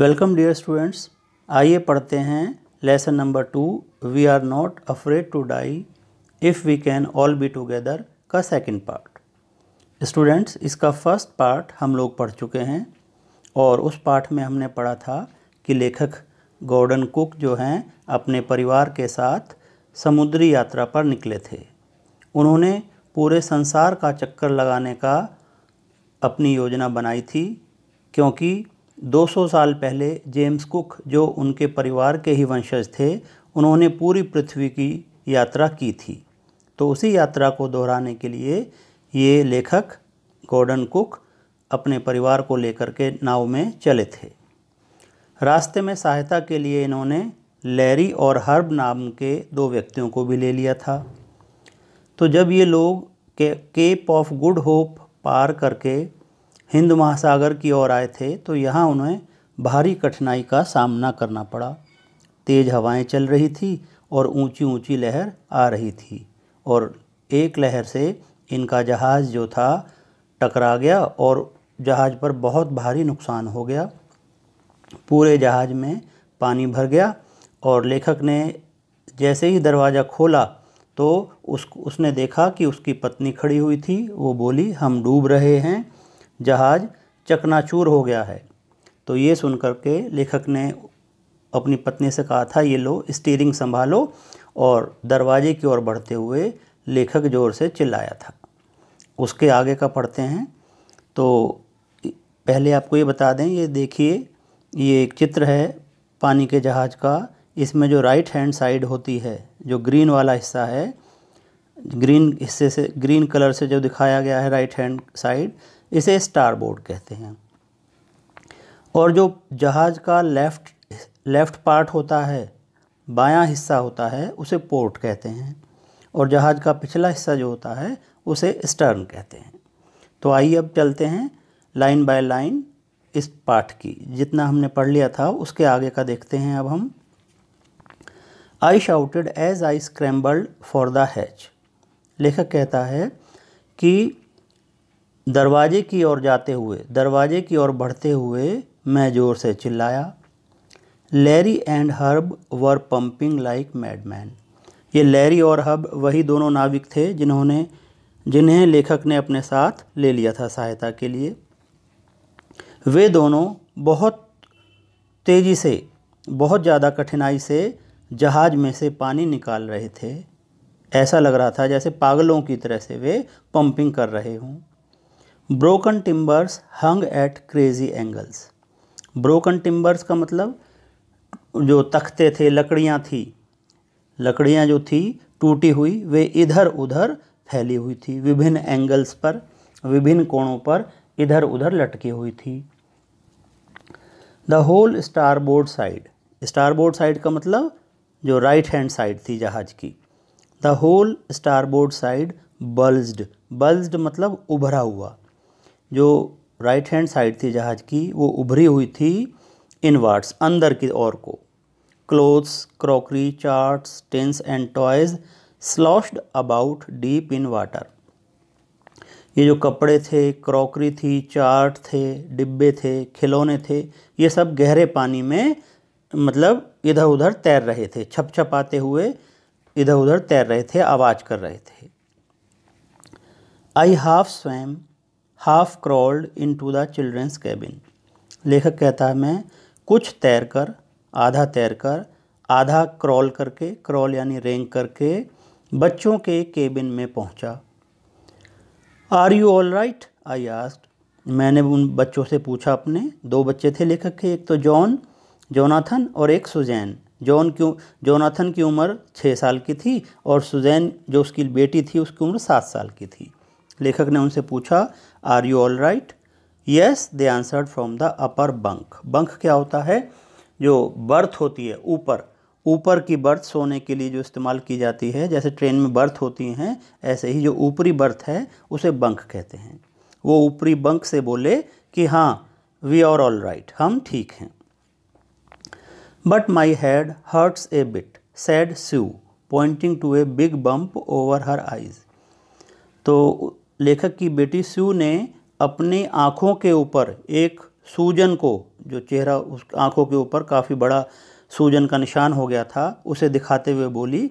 Welcome dear students. आइए पढ़ते हैं lesson number 2 we are not afraid to die if we can all be together का second part. Students, इसका first part हम लोग पढ़ चुके हैं और उस पार्ट में हमने पढ़ा था कि लेखक गॉर्डन कुक जो हैं अपने परिवार के साथ समुद्री यात्रा पर निकले थे। उन्होंने पूरे संसार का चक्कर लगाने का अपनी योजना बनाई थी, क्योंकि 200 साल पहले जेम्स कुक जो उनके परिवार के ही वंशज थे, उन्होंने पूरी पृथ्वी की यात्रा की थी। तो उसी यात्रा को दोहराने के लिए ये लेखक गॉर्डन कुक अपने परिवार को लेकर के नाव में चले थे। रास्ते में सहायता के लिए इन्होंने लैरी और हर्ब नाम के दो व्यक्तियों को भी ले लिया था। तो जब ये लोग केप ऑफ गुड होप पार करके हिंद महासागर की ओर आए थे, तो यहाँ उन्हें भारी कठिनाई का सामना करना पड़ा। तेज़ हवाएं चल रही थी और ऊंची ऊंची लहर आ रही थी, और एक लहर से इनका जहाज़ जो था टकरा गया और जहाज़ पर बहुत भारी नुकसान हो गया। पूरे जहाज़ में पानी भर गया और लेखक ने जैसे ही दरवाज़ा खोला तो उसने देखा कि उसकी पत्नी खड़ी हुई थी। वो बोली, हम डूब रहे हैं, जहाज़ चकनाचूर हो गया है। तो ये सुनकर के लेखक ने अपनी पत्नी से कहा था, ये लो स्टीयरिंग संभालो, और दरवाजे की ओर बढ़ते हुए लेखक ज़ोर से चिल्लाया था। उसके आगे का पढ़ते हैं। तो पहले आपको ये बता दें, ये देखिए, ये एक चित्र है पानी के जहाज़ का। इसमें जो राइट हैंड साइड होती है, जो ग्रीन वाला हिस्सा है, ग्रीन हिस्से से, ग्रीन कलर से जो दिखाया गया है राइट हैंड साइड, इसे स्टार बोर्ड कहते हैं। और जो जहाज़ का लेफ़्ट पार्ट होता है, बायां हिस्सा होता है, उसे पोर्ट कहते हैं। और जहाज़ का पिछला हिस्सा जो होता है उसे स्टर्न कहते हैं। तो आइए अब चलते हैं लाइन बाय लाइन इस पाठ की। जितना हमने पढ़ लिया था उसके आगे का देखते हैं अब हम। I shouted as I scrambled for the hatch. लेखक कहता है कि दरवाजे की ओर जाते हुए, दरवाजे की ओर बढ़ते हुए मैं ज़ोर से चिल्लाया। Larry and Herb were pumping like madman. ये लैरी और हर्ब वही दोनों नाविक थे जिन्हें लेखक ने अपने साथ ले लिया था सहायता के लिए। वे दोनों बहुत तेज़ी से, बहुत ज़्यादा कठिनाई से जहाज़ में से पानी निकाल रहे थे। ऐसा लग रहा था जैसे पागलों की तरह से वे पंपिंग कर रहे हों। Broken timbers hung at crazy angles. Broken timbers का मतलब जो तख्ते थे, लकड़ियाँ थी, लकड़ियाँ जो थी टूटी हुई, वे इधर उधर फैली हुई थी, विभिन्न एंगल्स पर, विभिन्न कोणों पर इधर उधर लटकी हुई थी। The whole starboard side. Starboard side का मतलब जो राइट हैंड साइड थी जहाज़ की। The whole starboard side bulged. Bulged मतलब उभरा हुआ। जो राइट हैंड साइड थी जहाज़ की, वो उभरी हुई थी इनवर्ड्स, अंदर की ओर को। Clothes, crockery, charts, tins and toys sloshed about deep in water. ये जो कपड़े थे, क्रॉकरी थी, चार्ट थे, डिब्बे थे, खिलौने थे, ये सब गहरे पानी में मतलब इधर उधर तैर रहे थे, छप छपाते हुए इधर उधर तैर रहे थे, आवाज़ कर रहे थे। I half swam half crawled into the children's cabin. लेखक कहता है, मैं कुछ तैरकर, आधा क्रॉल करके, क्रॉल यानी रेंग करके बच्चों के केबिन में पहुंचा। Are you all right? I asked. मैंने उन बच्चों से पूछा अपने। दो बच्चे थे लेखक के, एक तो जोनाथन और एक सुजैन। जोनाथन की उम्र 6 साल की थी और सुजैन जो उसकी बेटी थी उसकी उम्र 7 साल की थी। लेखक ने उनसे पूछा, are you all right? Yes, they answered from the upper bunk. Bunk क्या होता है? जो बर्थ होती है ऊपर की बर्थ सोने के लिए जो इस्तेमाल की जाती है, जैसे ट्रेन में बर्थ होती हैं, ऐसे ही जो ऊपरी बर्थ है उसे बंक कहते हैं। वो ऊपरी बंक से बोले कि हाँ, वी आर ऑल राइट, हम ठीक हैं। But my head hurts a bit, said Sue, pointing to a big bump over her eyes. तो लेखक की बेटी स्यू ने अपनी आँखों के ऊपर एक सूजन को, जो चेहरा उस आँखों के ऊपर काफ़ी बड़ा सूजन का निशान हो गया था, उसे दिखाते हुए बोली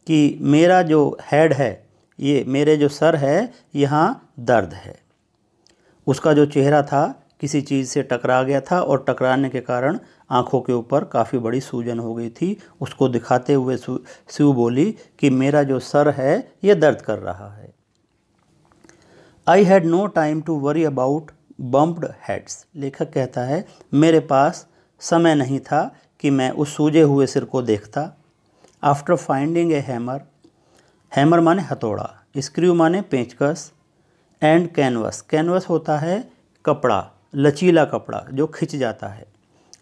कि मेरा जो हेड है, ये मेरे जो सर है, यहाँ दर्द है। उसका जो चेहरा था किसी चीज़ से टकरा गया था और टकराने के कारण आँखों के ऊपर काफ़ी बड़ी सूजन हो गई थी। उसको दिखाते हुए शिव बोली कि मेरा जो सर है ये दर्द कर रहा है। I had no time to worry about bumped heads. लेखक कहता है मेरे पास समय नहीं था कि मैं उस सूजे हुए सिर को देखता। आफ्टर फाइंडिंग ए हैमर, हैमर माने हथौड़ा, स्क्रू माने पेंचकस, एंड कैनवस, कैनवस होता है कपड़ा, लचीला कपड़ा जो खिंच जाता है।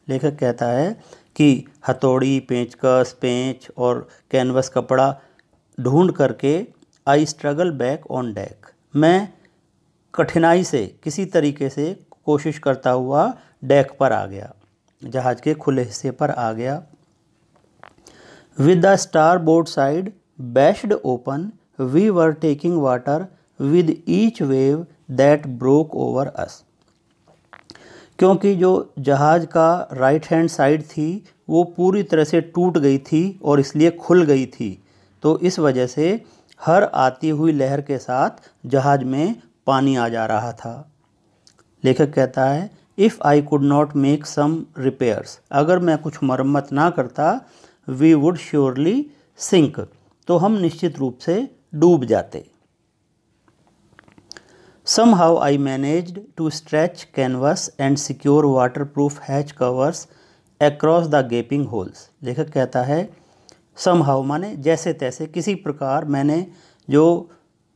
लेखक कहता है कि हथौड़ी, पेंचकस, पेंच और कैनवस कपड़ा ढूंढ करके I struggle back on deck, मैं कठिनाई से किसी तरीके से कोशिश करता हुआ डेक पर आ गया, जहाज़ के खुले हिस्से पर आ गया। With the starboard side bashed open we were taking water with each wave that broke over us. क्योंकि जो जहाज़ का राइट हैंड साइड थी वो पूरी तरह से टूट गई थी और इसलिए खुल गई थी, तो इस वजह से हर आती हुई लहर के साथ जहाज़ में पानी आ जा रहा था। लेखक कहता है if I could not make some repairs, अगर मैं कुछ मरम्मत ना करता, वी वुड श्योरली सिंक, तो हम निश्चित रूप से डूब जाते। Somehow I managed to stretch canvas and secure waterproof hatch covers across the gaping holes। लेखक कहता है somehow माने जैसे तैसे, किसी प्रकार मैंने जो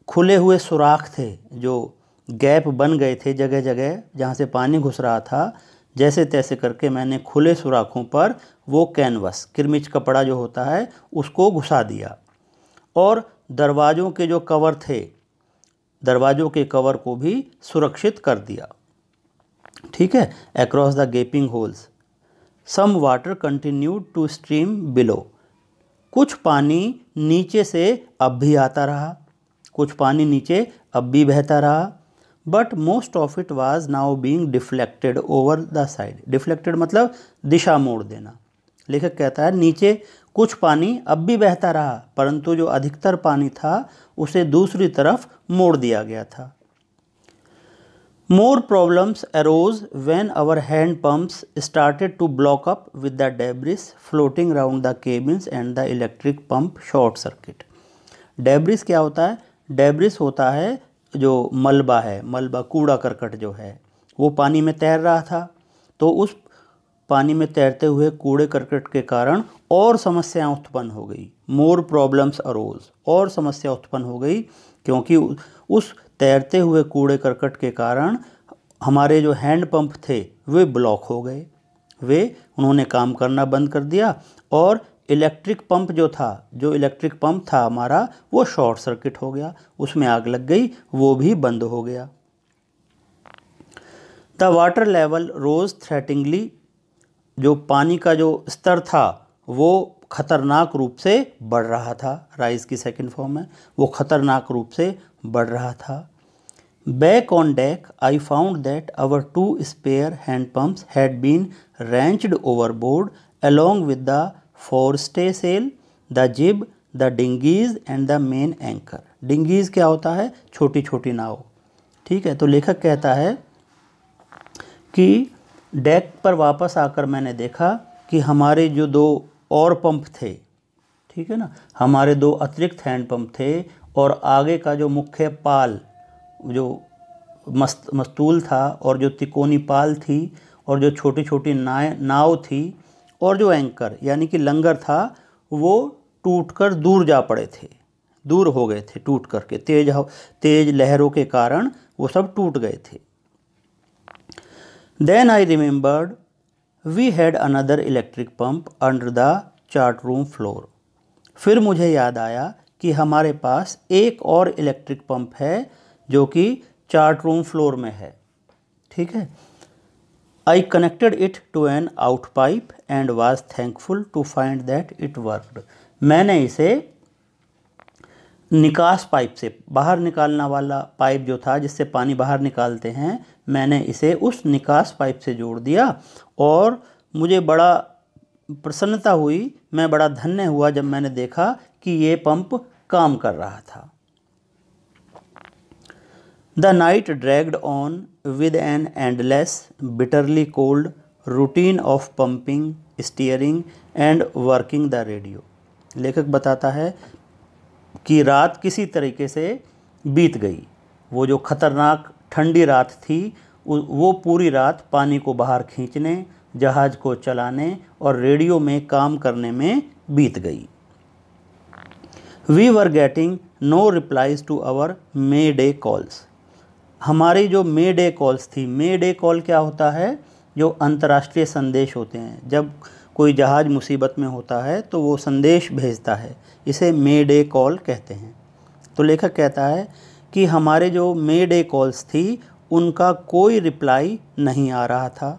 खुले हुए सुराख थे, जो गैप बन गए थे जगह जगह जहाँ से पानी घुस रहा था, जैसे तैसे करके मैंने खुले सुराखों पर वो कैनवस, किरमिच कपड़ा जो होता है, उसको घुसा दिया और दरवाज़ों के जो कवर थे, दरवाज़ों के कवर को भी सुरक्षित कर दिया। ठीक है। Across the gaping holes some water continued to stream below, कुछ पानी नीचे से अब भी आता रहा, कुछ पानी नीचे अब भी बहता रहा, but most of it was now being deflected over the side. Deflected मतलब दिशा मोड़ देना। लेखक कहता है नीचे कुछ पानी अब भी बहता रहा, परंतु जो अधिकतर पानी था उसे दूसरी तरफ मोड़ दिया गया था। More problems arose when our hand pumps started to block up with the debris floating around the cabins and the electric pump short circuit. Debris क्या होता है? डेब्रिस होता है जो मलबा है, मलबा कूड़ा करकट जो है, वो पानी में तैर रहा था, तो उस पानी में तैरते हुए कूड़े करकट के कारण और समस्याएं उत्पन्न हो गई। मोर प्रॉब्लम्स अरोज, और समस्या उत्पन्न हो गई, क्योंकि उस तैरते हुए कूड़े करकट के कारण हमारे जो हैंड पंप थे वे ब्लॉक हो गए, उन्होंने काम करना बंद कर दिया, और इलेक्ट्रिक पंप जो इलेक्ट्रिक पंप था हमारा, वो शॉर्ट सर्किट हो गया, उसमें आग लग गई, वो भी बंद हो गया। The water level rose threateningly, जो पानी का जो स्तर था वो खतरनाक रूप से बढ़ रहा था, राइज की सेकंड फॉर्म है, वो खतरनाक रूप से बढ़ रहा था। Back on deck I found that our 2 spare hand pumps had been wrenched overboard along with the forestay sail, the jib, the dinghies and the main anchor. Dinghies क्या होता है? छोटी छोटी नाव। ठीक है। तो लेखक कहता है कि डेक पर वापस आकर मैंने देखा कि हमारे जो 2 और पंप थे, ठीक है ना, हमारे 2 अतिरिक्त हैंड पंप थे, और आगे का जो मुख्य पाल, जो मस्तूल था, और जो तिकोनी पाल थी, और जो छोटी छोटी नाव थी, और जो एंकर यानी कि लंगर था, वो टूटकर दूर जा पड़े थे, दूर हो गए थे टूट करके, तेज लहरों के कारण वो सब टूट गए थे। Then I remembered we had another electric pump under the chart room floor। फिर मुझे याद आया कि हमारे पास एक और इलेक्ट्रिक पंप है जो कि चार्ट रूम फ्लोर में है। ठीक है। I connected it to an out pipe and was thankful to find that it worked। मैंने इसे निकास पाइप से, बाहर निकालना वाला पाइप जो था जिससे पानी बाहर निकालते हैं, मैंने इसे उस निकास पाइप से जोड़ दिया और मुझे बड़ा प्रसन्नता हुई, मैं बड़ा धन्य हुआ जब मैंने देखा कि ये पंप काम कर रहा था। The night dragged on with an endless, bitterly cold routine of pumping, steering and working the radio. लेखक बताता है कि रात किसी तरीके से बीत गई। वो जो खतरनाक ठंडी रात थी, वो पूरी रात पानी को बाहर खींचने, जहाज़ को चलाने और रेडियो में काम करने में बीत गई। We were getting no replies to our Mayday calls. हमारी जो मे डे कॉल्स थी, मे डे कॉल क्या होता है? जो अंतर्राष्ट्रीय संदेश होते हैं। जब कोई जहाज़ मुसीबत में होता है तो वो संदेश भेजता है, इसे मे डे कॉल कहते हैं। तो लेखक कहता है कि हमारे जो मे डे कॉल्स थी उनका कोई रिप्लाई नहीं आ रहा था,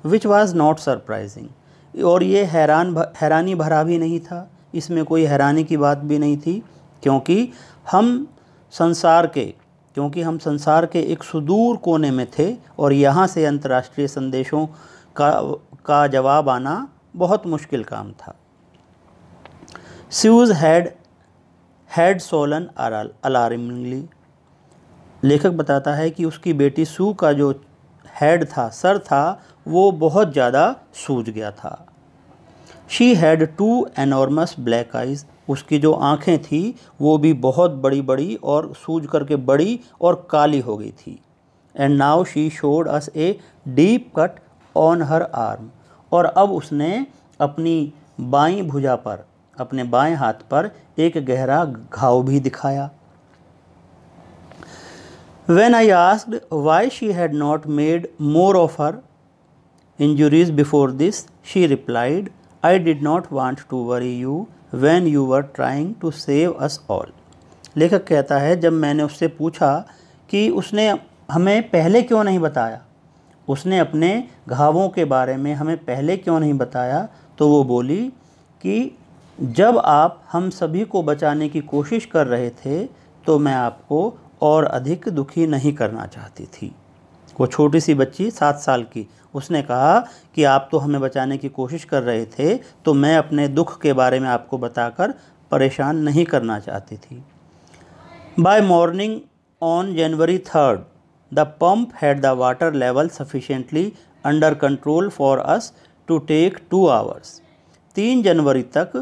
विच वॉज नॉट सरप्राइजिंग। और ये हैरानी भरा भी नहीं था, इसमें कोई हैरानी की बात भी नहीं थी, क्योंकि हम संसार के एक सुदूर कोने में थे और यहाँ से अंतर्राष्ट्रीय संदेशों का जवाब आना बहुत मुश्किल काम था। Sue's had swollen alarmingly. लेखक बताता है कि उसकी बेटी सू का जो हेड था, सर था, वो बहुत ज़्यादा सूज गया था। She had two enormous black eyes. उसकी जो आँखें थी वो भी बहुत बड़ी बड़ी और सूज करके बड़ी और काली हो गई थी। And now she showed us a deep cut on her arm. और अब उसने अपनी बाईं भुजा पर, अपने बाएं हाथ पर एक गहरा घाव भी दिखाया। When I asked why she had not made more of her injuries before this, she replied, I did not want to worry you when you were trying to save us all. लेखक कहता है, जब मैंने उससे पूछा कि उसने हमें पहले क्यों नहीं बताया, उसने अपने घावों के बारे में हमें पहले क्यों नहीं बताया, तो वो बोली कि जब आप हम सभी को बचाने की कोशिश कर रहे थे तो मैं आपको और अधिक दुखी नहीं करना चाहती थी। वो छोटी सी बच्ची 7 साल की, उसने कहा कि आप तो हमें बचाने की कोशिश कर रहे थे तो मैं अपने दुख के बारे में आपको बताकर परेशान नहीं करना चाहती थी। By morning on January 3rd, the pump had the water level sufficiently under control for us to take 2 hours. 3 जनवरी तक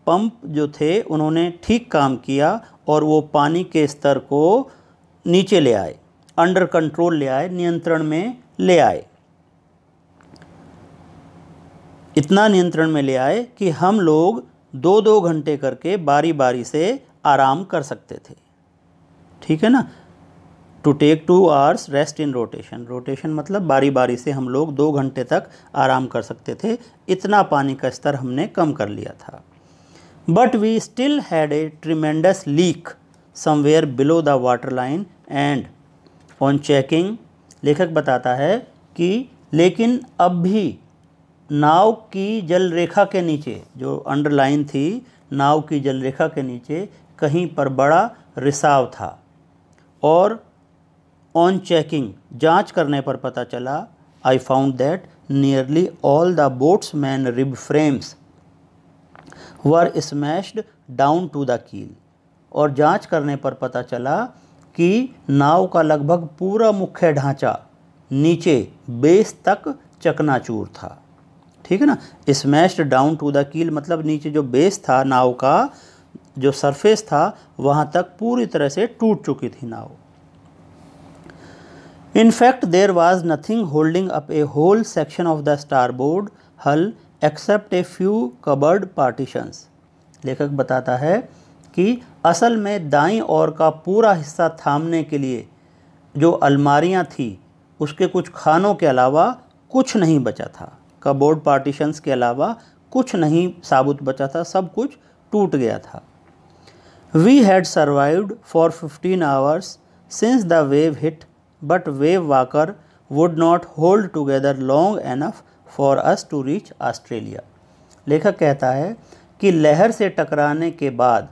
पंप जो थे उन्होंने ठीक काम किया और वो पानी के स्तर को नीचे ले आए, अंडर कंट्रोल ले आए, नियंत्रण में ले आए। इतना नियंत्रण में ले आए कि हम लोग 2-2 घंटे करके बारी बारी से आराम कर सकते थे। ठीक है ना? To take 2 hours rest in rotation. Rotation मतलब बारी बारी से हम लोग 2 घंटे तक आराम कर सकते थे। इतना पानी का स्तर हमने कम कर लिया था। But we still had a tremendous leak somewhere below the water line and on checking. लेखक बताता है कि लेकिन अब भी नाव की जल रेखा के नीचे, जो अंडरलाइन थी, नाव की जल रेखा के नीचे कहीं पर बड़ा रिसाव था। और ऑन चेकिंग, जांच करने पर पता चला, I found that nearly all the boat's main rib frames were smashed down to the keel. और जांच करने पर पता चला कि नाव का लगभग पूरा मुख्य ढांचा नीचे बेस तक चकनाचूर था। ठीक है ना? स्मैश्ड डाउन टू द कील मतलब नीचे जो बेस था नाव का, जो सरफेस था, वहाँ तक पूरी तरह से टूट चुकी थी नाव। In fact, there was nothing holding up a whole section of the starboard hull except a few cupboard partitions. लेखक बताता है कि असल में दाईं ओर का पूरा हिस्सा थामने के लिए जो अलमारियां थी, उसके कुछ खानों के अलावा कुछ नहीं बचा था। कबोर्ड पार्टीशंस के अलावा कुछ नहीं साबुत बचा था, सब कुछ टूट गया था। We had survived for 15 hours since the wave hit, but wave walker would not hold together long enough for us to reach Australia. लेखक कहता है कि लहर से टकराने के बाद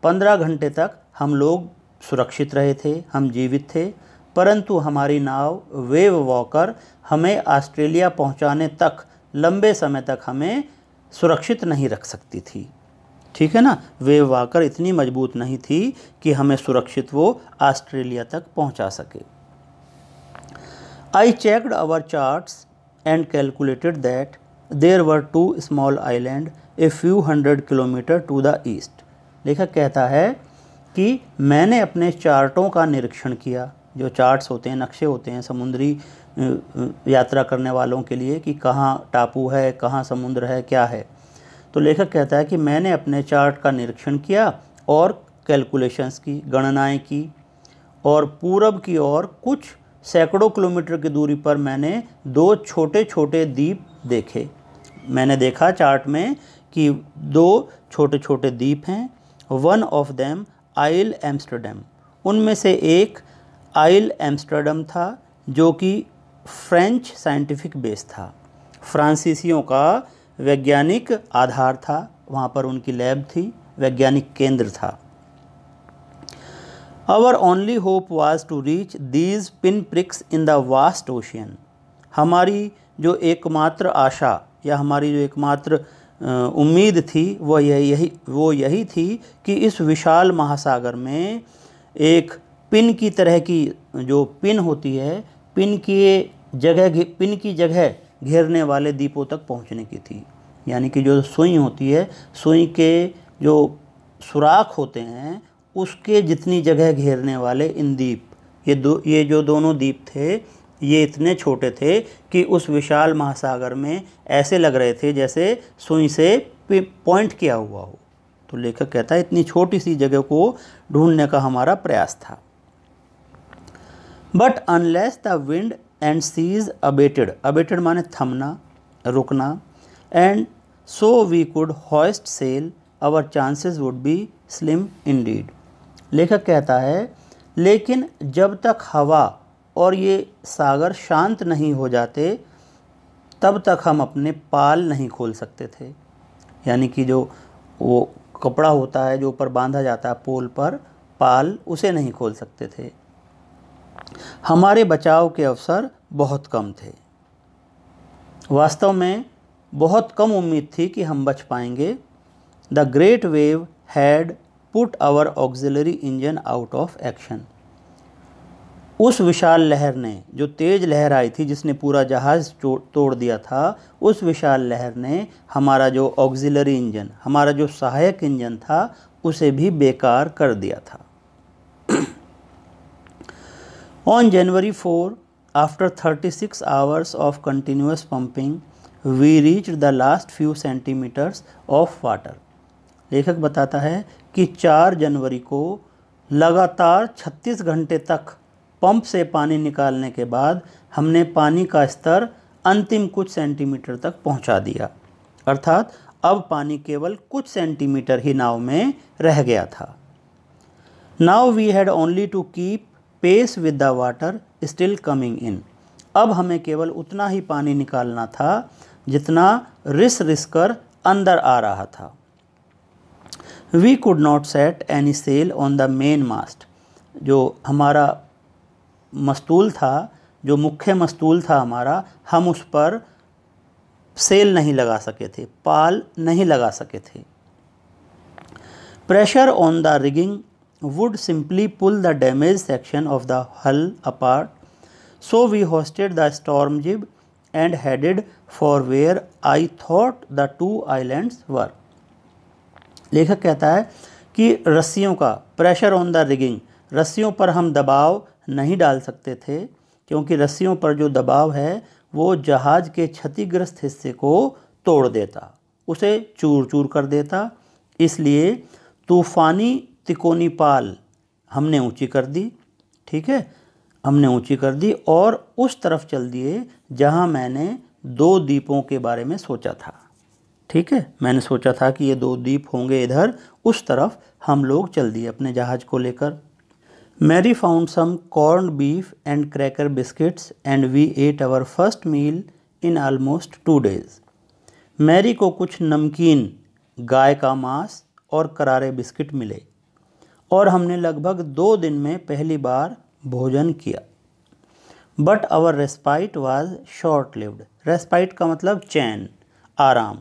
15 घंटे तक हम लोग सुरक्षित रहे थे, हम जीवित थे, परंतु हमारी नाव वेव वॉकर हमें ऑस्ट्रेलिया पहुंचाने तक लंबे समय तक हमें सुरक्षित नहीं रख सकती थी। ठीक है ना, वेव वॉकर इतनी मजबूत नहीं थी कि हमें सुरक्षित वो ऑस्ट्रेलिया तक पहुंचा सके। I checked our charts and calculated that there were 2 small islands a few hundred kilometers to the east। लेखक कहता है कि मैंने अपने चार्टों का निरीक्षण किया। जो चार्ट्स होते हैं, नक्शे होते हैं समुद्री यात्रा करने वालों के लिए कि कहाँ टापू है, कहाँ समुद्र है, क्या है। तो लेखक कहता है कि मैंने अपने चार्ट का निरीक्षण किया और कैलकुलेशंस की, गणनाएं की, और पूरब की ओर कुछ सैकड़ों किलोमीटर की दूरी पर मैंने 2 छोटे छोटे द्वीप देखे। मैंने देखा चार्ट में कि 2 छोटे छोटे द्वीप हैं। One of them Isle Amsterdam, उनमें से एक आइल एम्स्टर्डम था जो कि फ्रेंच साइंटिफिक बेस था, फ्रांसीसियों का वैज्ञानिक आधार था, वहाँ पर उनकी लैब थी, वैज्ञानिक केंद्र था। Our only hope was to reach these pinpricks in the vast ocean। हमारी जो एकमात्र आशा या हमारी जो एकमात्र उम्मीद थी वो यही थी कि इस विशाल महासागर में एक पिन की तरह की जो पिन होती है, पिन की जगह घेरने वाले द्वीपों तक पहुंचने की थी। यानी कि जो सुई होती है, सुई के जो सुराख होते हैं उसके जितनी जगह घेरने वाले इन द्वीप, ये जो दोनों द्वीप थे ये इतने छोटे थे कि उस विशाल महासागर में ऐसे लग रहे थे जैसे सुई से पॉइंट किया हुआ हो। तो लेखक कहता है इतनी छोटी सी जगह को ढूंढने का हमारा प्रयास था। But unless the wind and seas abated माने थमना, रुकना, and so we could hoist sail our chances would be slim indeed. लेखक कहता है लेकिन जब तक हवा और ये सागर शांत नहीं हो जाते तब तक हम अपने पाल नहीं खोल सकते थे। यानी कि जो वो कपड़ा होता है जो ऊपर बांधा जाता है पोल पर, पाल, उसे नहीं खोल सकते थे। हमारे बचाव के अवसर बहुत कम थे। वास्तव में बहुत कम उम्मीद थी कि हम बच पाएंगे। The great wave had put our auxiliary engine out of action. उस विशाल लहर ने, जो तेज लहर आई थी जिसने पूरा जहाज़ तोड़ दिया था, उस विशाल लहर ने हमारा जो ऑक्सिलरी इंजन, हमारा जो सहायक इंजन था, उसे भी बेकार कर दिया था। On January 4, after 36 hours of continuous pumping, we reached the last few centimeters of water। लेखक बताता है कि 4 जनवरी को लगातार 36 घंटे तक पंप से पानी निकालने के बाद हमने पानी का स्तर अंतिम कुछ सेंटीमीटर तक पहुंचा दिया। अर्थात अब पानी केवल कुछ सेंटीमीटर ही नाव में रह गया था। Now we had only to keep pace with the water still coming in. अब हमें केवल उतना ही पानी निकालना था जितना रिस कर अंदर आ रहा था। We could not set any sail on the main mast. जो हमारा मस्तूल था, जो मुख्य मस्तूल था हमारा, हम उस पर सेल नहीं लगा सके थे, पाल नहीं लगा सके थे। Pressure on the rigging would simply pull the damage section of the hull apart, so we hoisted the storm jib and headed for where I thought the 2 islands were. लेखक कहता है कि रस्सियों का, प्रेशर ऑन द रिगिंग, रस्सियों पर हम दबाव नहीं डाल सकते थे क्योंकि रस्सियों पर जो दबाव है वो जहाज़ के क्षतिग्रस्त हिस्से को तोड़ देता, उसे चूर चूर कर देता। इसलिए तूफ़ानी तिकोनी पाल हमने ऊंची कर दी। ठीक है, हमने ऊंची कर दी और उस तरफ चल दिए जहां मैंने 2 द्वीपों के बारे में सोचा था। ठीक है, मैंने सोचा था कि ये 2 द्वीप होंगे इधर, उस तरफ हम लोग चल दिए अपने जहाज़ को लेकर। Mary found some corn beef and cracker biscuits and we ate our first meal in almost 2 days। Mary को कुछ नमकीन गाय का मांस और करारे बिस्किट मिले और हमने लगभग 2 दिन में पहली बार भोजन किया। But our respite was short lived. Respite का मतलब चैन, आराम,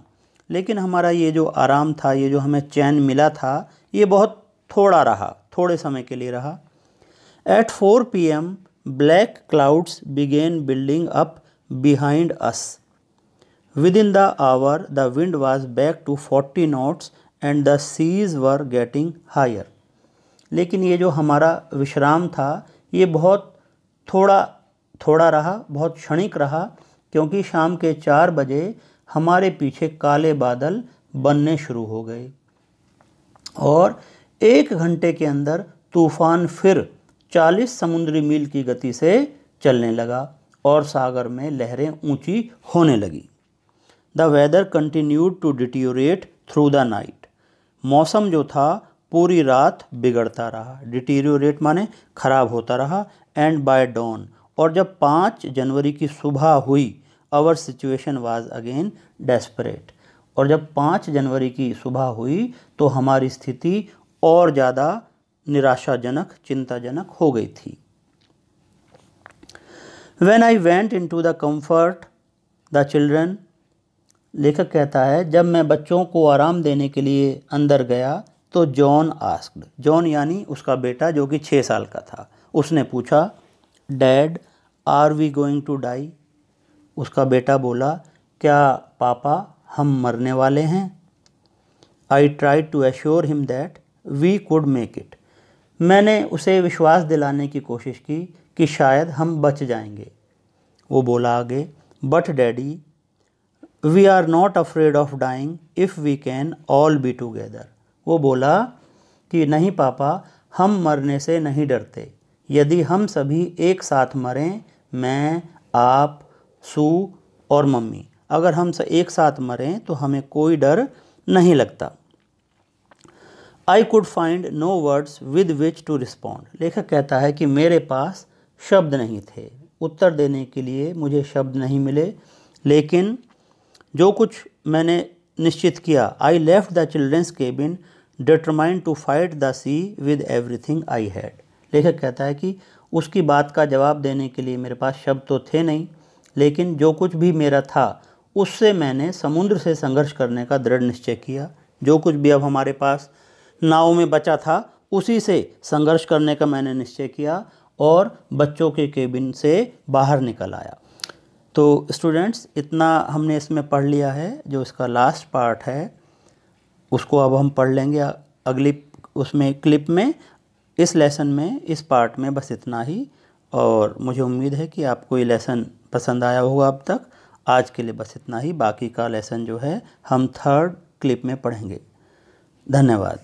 लेकिन हमारा ये जो आराम था, ये जो हमें चैन मिला था, ये बहुत थोड़ा रहा, थोड़े समय के लिए रहा। At 4 PM black clouds began building up behind us. Within the hour, the wind was back to 40 knots and the seas were getting higher. लेकिन ये जो हमारा विश्राम था, ये बहुत थोड़ा रहा, बहुत क्षणिक रहा, क्योंकि शाम के 4 बजे हमारे पीछे काले बादल बनने शुरू हो गए और 1 घंटे के अंदर तूफान फिर 40 समुद्री मील की गति से चलने लगा और सागर में लहरें ऊंची होने लगी। The weather continued to deteriorate through the night. मौसम जो था पूरी रात बिगड़ता रहा, डिटीरियोरेट माने खराब होता रहा। एंड बाय डॉन, और जब 5 जनवरी की सुबह हुई, our situation was again desperate. और जब 5 जनवरी की सुबह हुई तो हमारी स्थिति और ज़्यादा निराशाजनक, चिंताजनक हो गई थी। When I went into the comfort the children, लेखक कहता है जब मैं बच्चों को आराम देने के लिए अंदर गया तो जॉन आस्क्ड, जॉन यानी उसका बेटा जो कि 6 साल का था, उसने पूछा, dad are we going to die. उसका बेटा बोला, क्या पापा हम मरने वाले हैं। I tried to assure him that we could make it. मैंने उसे विश्वास दिलाने की कोशिश की कि शायद हम बच जाएंगे। वो बोला आगे, but daddy we are not afraid of dying if we can all be together. वो बोला कि नहीं पापा, हम मरने से नहीं डरते यदि हम सभी एक साथ मरें, मैं, आप, सू और मम्मी, अगर हम एक साथ मरें तो हमें कोई डर नहीं लगता। I could find no words with which to respond. लेखक कहता है कि मेरे पास शब्द नहीं थे, उत्तर देने के लिए मुझे शब्द नहीं मिले, लेकिन जो कुछ मैंने निश्चित किया, I left the children's cabin determined to fight the sea with everything I had. लेखक कहता है कि उसकी बात का जवाब देने के लिए मेरे पास शब्द तो थे नहीं, लेकिन जो कुछ भी मेरा था उससे मैंने समुद्र से संघर्ष करने का दृढ़ निश्चय किया। जो कुछ भी अब हमारे पास नाव में बचा था उसी से संघर्ष करने का मैंने निश्चय किया और बच्चों के केबिन से बाहर निकल आया। तो स्टूडेंट्स, इतना हमने इसमें पढ़ लिया है। जो इसका लास्ट पार्ट है उसको अब हम पढ़ लेंगे अगली उसमें क्लिप में। इस लेसन में, इस पार्ट में बस इतना ही, और मुझे उम्मीद है कि आपको ये लेसन पसंद आया होगा अब तक। आज के लिए बस इतना ही, बाकी का लेसन जो है हम 3rd क्लिप में पढ़ेंगे। धन्यवाद।